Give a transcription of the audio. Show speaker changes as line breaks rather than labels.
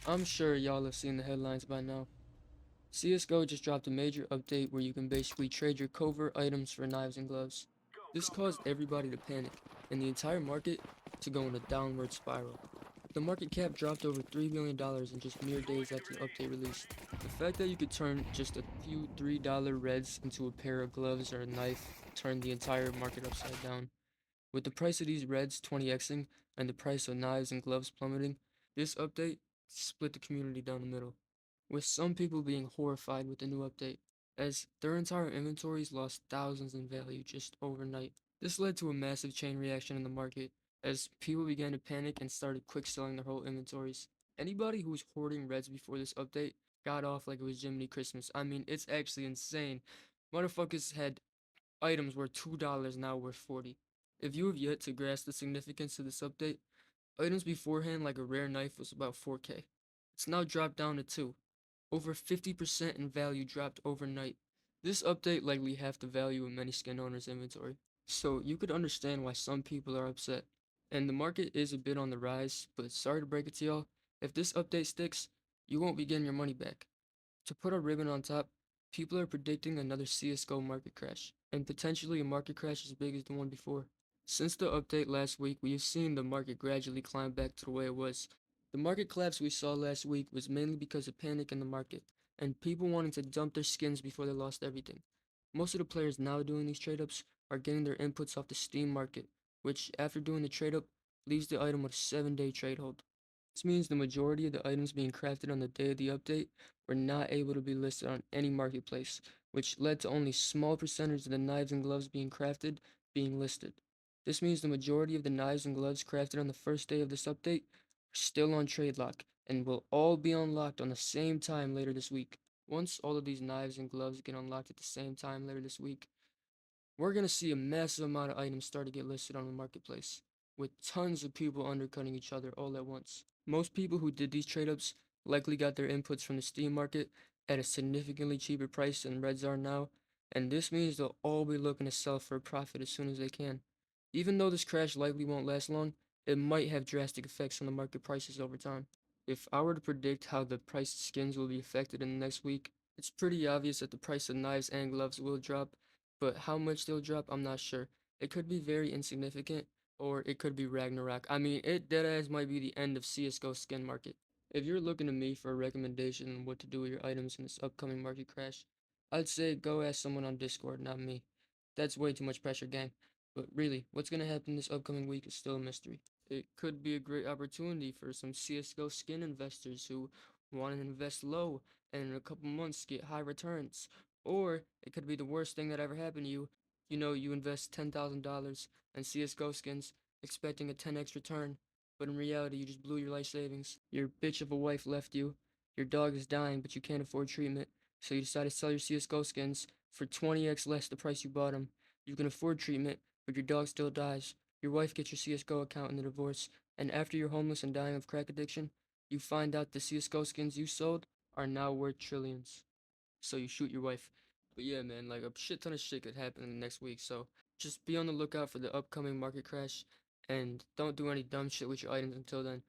I'm sure y'all have seen the headlines by now. CSGO just dropped a major update where you can basically trade your covert items for knives and gloves. This caused everybody to panic, and the entire market to go in a downward spiral. The market cap dropped over $3 billion in just mere days after the update released. The fact that you could turn just a few $3 reds into a pair of gloves or a knife turned the entire market upside down. With the price of these reds 20xing and the price of knives and gloves plummeting, this update split the community down the middle, with some people being horrified with the new update, as their entire inventories lost thousands in value just overnight. This led to a massive chain reaction in the market, as people began to panic and started quick selling their whole inventories. Anybody who was hoarding reds before this update got off like it was Jiminy Christmas. I mean, it's actually insane. Motherfuckers had items worth $2 now worth 40. If you have yet to grasp the significance of this update, items beforehand like a rare knife was about 4K. It's now dropped down to 2. Over 50% in value dropped overnight. This update likely halved the value of many skin owners' inventory. So you could understand why some people are upset. And the market is a bit on the rise, but sorry to break it to y'all, if this update sticks, you won't be getting your money back. To put a ribbon on top, people are predicting another CSGO market crash, and potentially a market crash as big as the one before. Since the update last week, we have seen the market gradually climb back to the way it was. The market collapse we saw last week was mainly because of panic in the market, and people wanting to dump their skins before they lost everything. Most of the players now doing these trade-ups are getting their inputs off the Steam market, which, after doing the trade-up, leaves the item with a 7-day trade hold. This means the majority of the items being crafted on the day of the update were not able to be listed on any marketplace, which led to only small percentage of the knives and gloves being crafted being listed. This means the majority of the knives and gloves crafted on the first day of this update are still on trade lock and will all be unlocked on the same time later this week. Once all of these knives and gloves get unlocked at the same time later this week, we're going to see a massive amount of items start to get listed on the marketplace, with tons of people undercutting each other all at once. Most people who did these trade-ups likely got their inputs from the Steam market at a significantly cheaper price than Reds are now, and this means they'll all be looking to sell for a profit as soon as they can. Even though this crash likely won't last long, it might have drastic effects on the market prices over time. If I were to predict how the price of skins will be affected in the next week, it's pretty obvious that the price of knives and gloves will drop, but how much they'll drop, I'm not sure. It could be very insignificant, or it could be Ragnarok. I mean, it deadass might be the end of CSGO skin market. If you're looking to me for a recommendation on what to do with your items in this upcoming market crash, I'd say go ask someone on Discord, not me. That's way too much pressure, gang. But really, what's gonna happen this upcoming week is still a mystery. It could be a great opportunity for some CSGO skin investors who want to invest low and in a couple months get high returns. Or it could be the worst thing that ever happened to you. You know, you invest $10,000 in CSGO skins expecting a 10x return, but in reality, you just blew your life savings. Your bitch of a wife left you. Your dog is dying, but you can't afford treatment, so you decide to sell your CSGO skins for 20x less the price you bought them. You can afford treatment, but your dog still dies. Your wife gets your CSGO account in the divorce, and after you're homeless and dying of crack addiction, you find out the CSGO skins you sold are now worth trillions. So you shoot your wife. But yeah, man, like a shit ton of shit could happen in the next week, so just be on the lookout for the upcoming market crash, and don't do any dumb shit with your items until then.